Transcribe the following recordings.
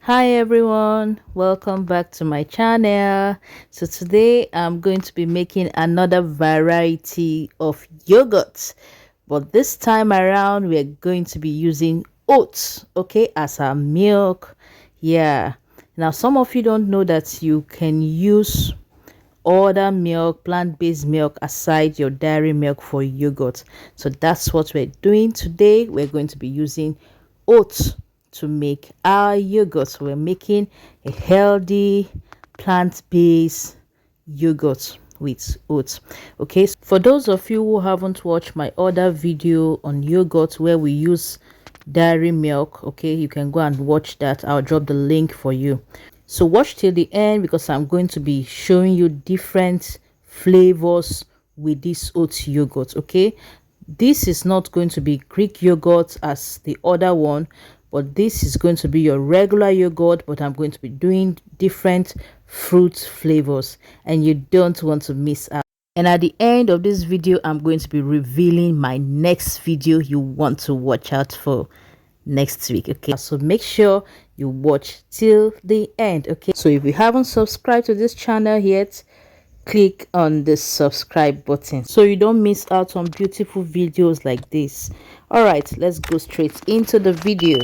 Hi everyone, welcome back to my channel. So today I'm going to be making another variety of yogurt, but this time around we're going to be using oats, okay, as our milk. Yeah, now some of you don't know that you can use other milk, plant-based milk aside your dairy milk for yogurt. So that's what we're doing today. We're going to be using oats to make our yogurt. So we're making a healthy plant-based yogurt with oats. Okay, so for those of you who haven't watched my other video on yogurt where we use dairy milk, okay, you can go and watch that. I'll drop the link for you. So watch till the end because I'm going to be showing you different flavors with this oat yogurt. Okay, this is not going to be Greek yogurt as the other one, but this is going to be your regular yogurt, but I'm going to be doing different fruit flavors and you don't want to miss out. And at the end of this video, I'm going to be revealing my next video you want to watch out for next week. Okay, so make sure you watch till the end. Okay, so if you haven't subscribed to this channel yet, click on the subscribe button so you don't miss out on beautiful videos like this. All right, let's go straight into the video.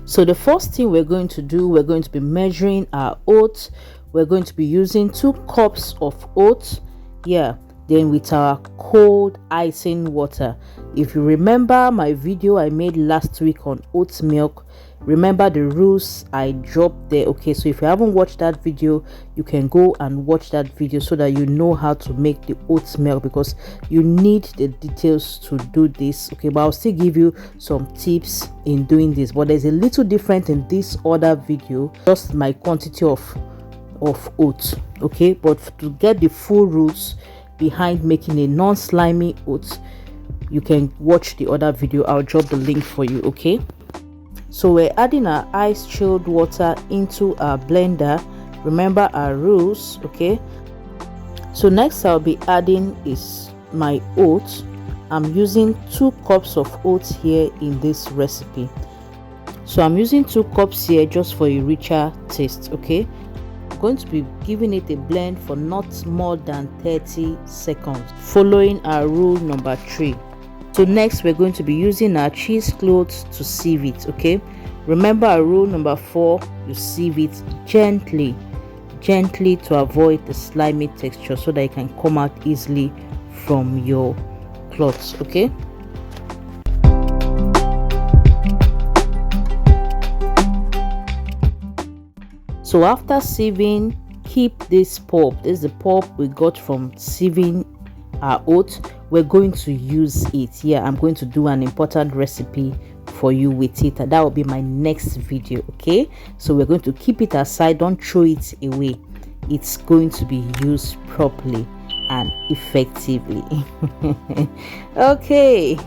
So the first thing we're going to do, we're going to be measuring our oats. We're going to be using 2 cups of oats. Yeah, then with our cold icing water. If you remember my video I made last week on oat milk, remember the rules I dropped there. Okay, so if you haven't watched that video, you can go and watch that video so that you know how to make the oat milk, because you need the details to do this. Okay, but I'll still give you some tips in doing this, but there's a little different in this other video, just my quantity of oats. Okay, but to get the full rules behind making a non-slimy oats, you can watch the other video. I'll drop the link for you. Okay, so we're adding our ice chilled water into our blender. Remember our rules. Okay, so next I'll be adding is my oats. I'm using 2 cups of oats here in this recipe, so I'm using 2 cups here just for a richer taste. Okay, I'm going to be giving it a blend for not more than 30 seconds, following our rule number 3. So next we're going to be using our cheesecloth to sieve it. Okay, remember our rule number 4, you sieve it gently to avoid the slimy texture so that it can come out easily from your cloths. Okay, so after sieving, keep this pulp. This is the pulp we got from sieving our oats. We're going to use it. Yeah, I'm going to do an important recipe for you with it, and that will be my next video. Okay, so we're going to keep it aside, don't throw it away. It's going to be used properly and effectively. Okay,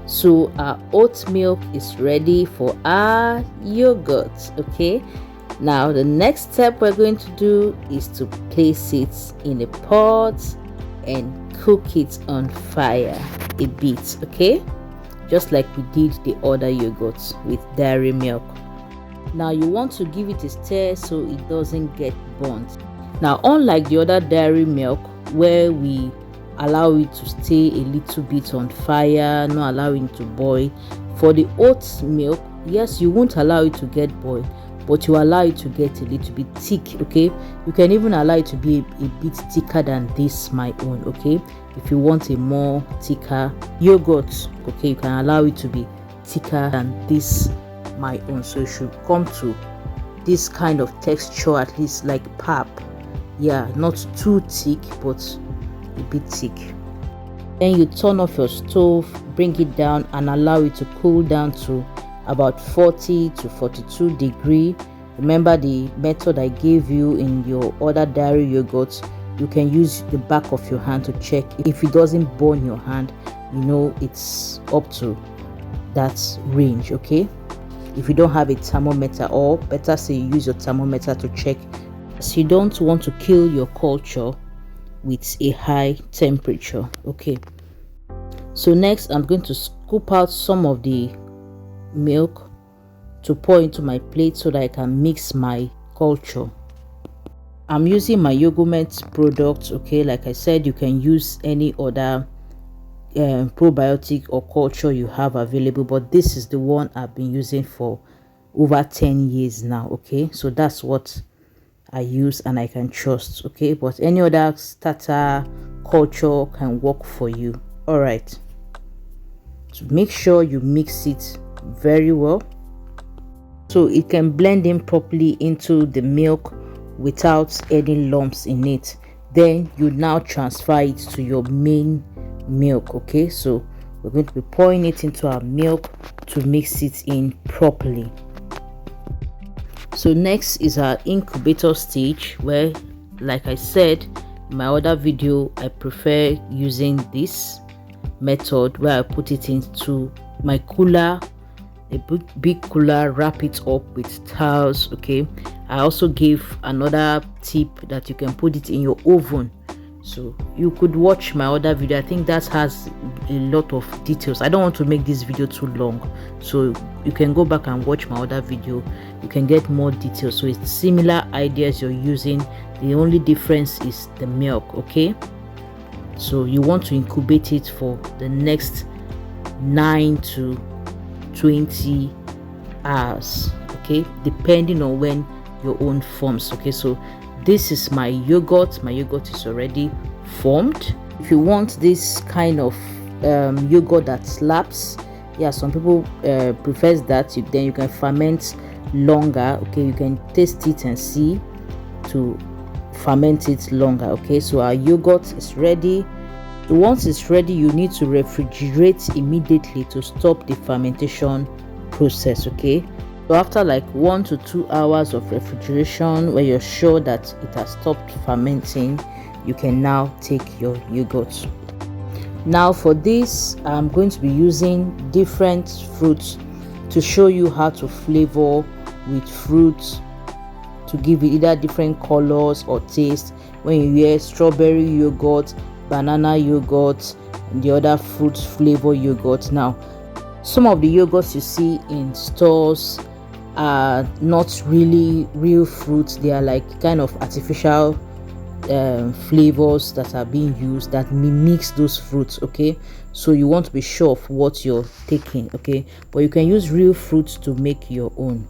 so our oat milk is ready for our yogurt. Okay, now the next step we're going to do is to place it in a pot and cook it on fire a bit. Okay, just like we did the other yogurts with dairy milk. Now you want to give it a stir so it doesn't get burnt. Now unlike the other dairy milk where we allow it to stay a little bit on fire, not allowing it to boil, for the oat milk, yes, you won't allow it to get boiled, but you allow it to get a little bit thick. Okay, you can even allow it to be a bit thicker than this, my own. Okay, if you want a more thicker yogurt, okay, you can allow it to be thicker than this, my own. So it should come to this kind of texture, at least like pap. Yeah, not too thick but a bit thick. Then you turn off your stove, bring it down and allow it to cool down to about 40 to 42 degrees. Remember the method I gave you in your other dairy yogurt. You can use the back of your hand to check if it doesn't burn your hand. You know it's up to that range. Okay, if you don't have a thermometer, or better say you use your thermometer to check, so you don't want to kill your culture with a high temperature. Okay, so next I'm going to scoop out some of the milk to pour into my plate so that I can mix my culture. I'm using my Yogurt product. Okay, like I said, you can use any other probiotic or culture you have available, but this is the one I've been using for over 10 years now. Okay, so that's what I use and I can trust. Okay, but any other starter culture can work for you. All right, so make sure you mix it very well so it can blend in properly into the milk without any lumps in it. Then you now transfer it to your main milk. Okay, so we're going to be pouring it into our milk to mix it in properly. So next is our incubator stage, where, like I said in my other video, I prefer using this method where I put it into my cooler, a big cooler, wrap it up with towels. Okay, I also gave another tip that you can put it in your oven. So you could watch my other video. I think that has a lot of details. I don't want to make this video too long, so you can go back and watch my other video. You can get more details. So it's similar ideas you're using. The only difference is the milk. Okay, so you want to incubate it for the next 9 to 20 hours. Okay, depending on when your own forms. Okay, so this is my yogurt. My yogurt is already formed. If you want this kind of yogurt that slaps, yeah, some people prefers that, then you can ferment longer. Okay, you can taste it and see to ferment it longer. Okay, so our yogurt is ready. So once it's ready, you need to refrigerate immediately to stop the fermentation process. Okay, so after like 1 to 2 hours of refrigeration, where you're sure that it has stopped fermenting, you can now take your yogurt. Now for this, I'm going to be using different fruits to show you how to flavor with fruits to give it either different colors or taste. When you hear strawberry yogurt, banana yogurt, and the other fruit flavor yogurt. Now some of the yogurts you see in stores are not really real fruits. They are like kind of artificial flavors that are being used that mimics those fruits. Okay, so you want to be sure of what you're taking. Okay, but you can use real fruits to make your own.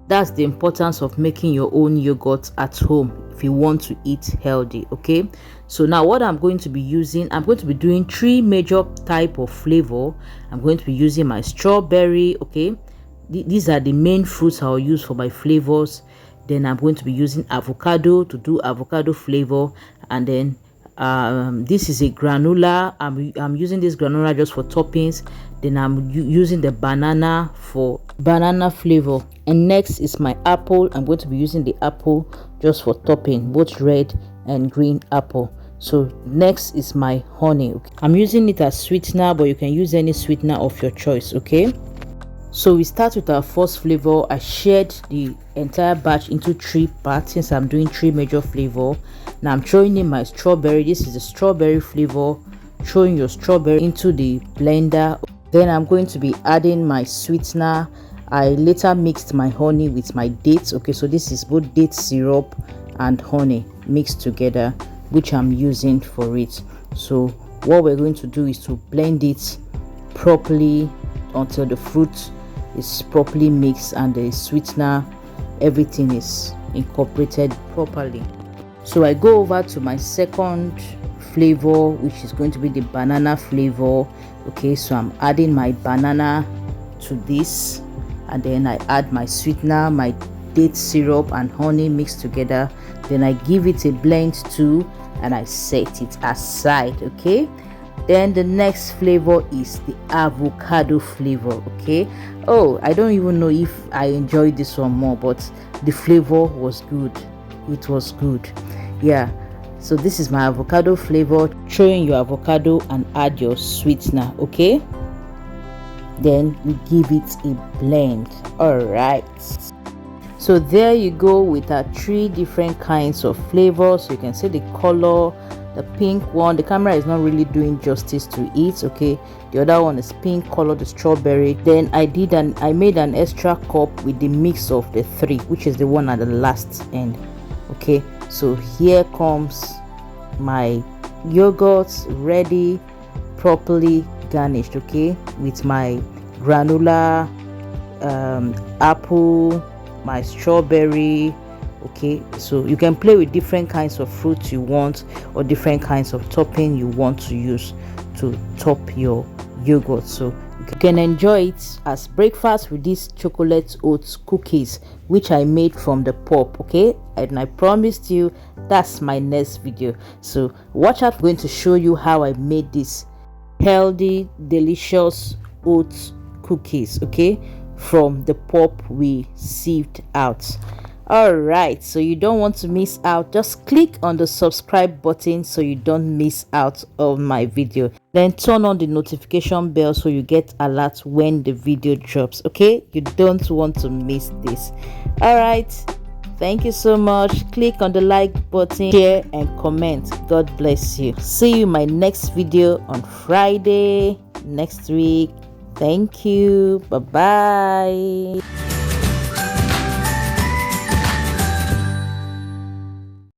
That's the importance of making your own yogurt at home if you want to eat healthy. Okay, so now what I'm going to be using, I'm going to be doing 3 major type of flavor. I'm going to be using my strawberry. Okay, these are the main fruits I'll use for my flavors. Then I'm going to be using avocado to do avocado flavor, and then this is a granola. I'm using this granola just for toppings. Then I'm using the banana for banana flavor, and next is my apple. I'm going to be using the apple just for topping, both red and green apple. So next is my honey. Okay, I'm using it as sweetener, but you can use any sweetener of your choice. Okay, so we start with our first flavor. I shared the entire batch into 3 parts since I'm doing 3 major flavor. Now I'm throwing in my strawberry. This is the strawberry flavor. Throwing your strawberry into the blender. Then I'm going to be adding my sweetener. I later mixed my honey with my dates. Okay, so this is both date syrup and honey mixed together, which I'm using for it. So what we're going to do is to blend it properly until the fruit is properly mixed and the sweetener, everything is incorporated properly. So I go over to my second flavor, which is going to be the banana flavor. Okay, so I'm adding my banana to this, and then I add my sweetener, my date syrup and honey mixed together. Then I give it a blend too, and I set it aside. Okay, then the next flavor is the avocado flavor. Okay, oh, I don't even know if I enjoyed this one more, but the flavor was good. It was good. Yeah, so this is my avocado flavor. Throw in your avocado and add your sweetener. Okay, then you give it a blend. All right, so there you go with our 3 different kinds of flavors. You can see the color, the pink one. The camera is not really doing justice to it. Okay, the other one is pink color, the strawberry. Then I made an extra cup with the mix of the three, which is the one at the last end. Okay, so here comes my yogurt ready, properly garnished, okay, with my granola, apple, my strawberry. Okay, so you can play with different kinds of fruits you want, or different kinds of topping you want to use to top your yogurt. So you can enjoy it as breakfast with these chocolate oats cookies, which I made from the pulp. Okay, and I promised you that's my next video, so watch out. I'm going to show you how I made this healthy, delicious oats cookies, okay, from the pulp we sieved out. All right, so you don't want to miss out, just click on the subscribe button so you don't miss out on my video. Then turn on the notification bell so you get alert when the video drops. Okay, you don't want to miss this. All right, thank you so much. Click on the like button, share and comment. God bless you. See you in my next video on Friday next week. Thank you. Bye bye.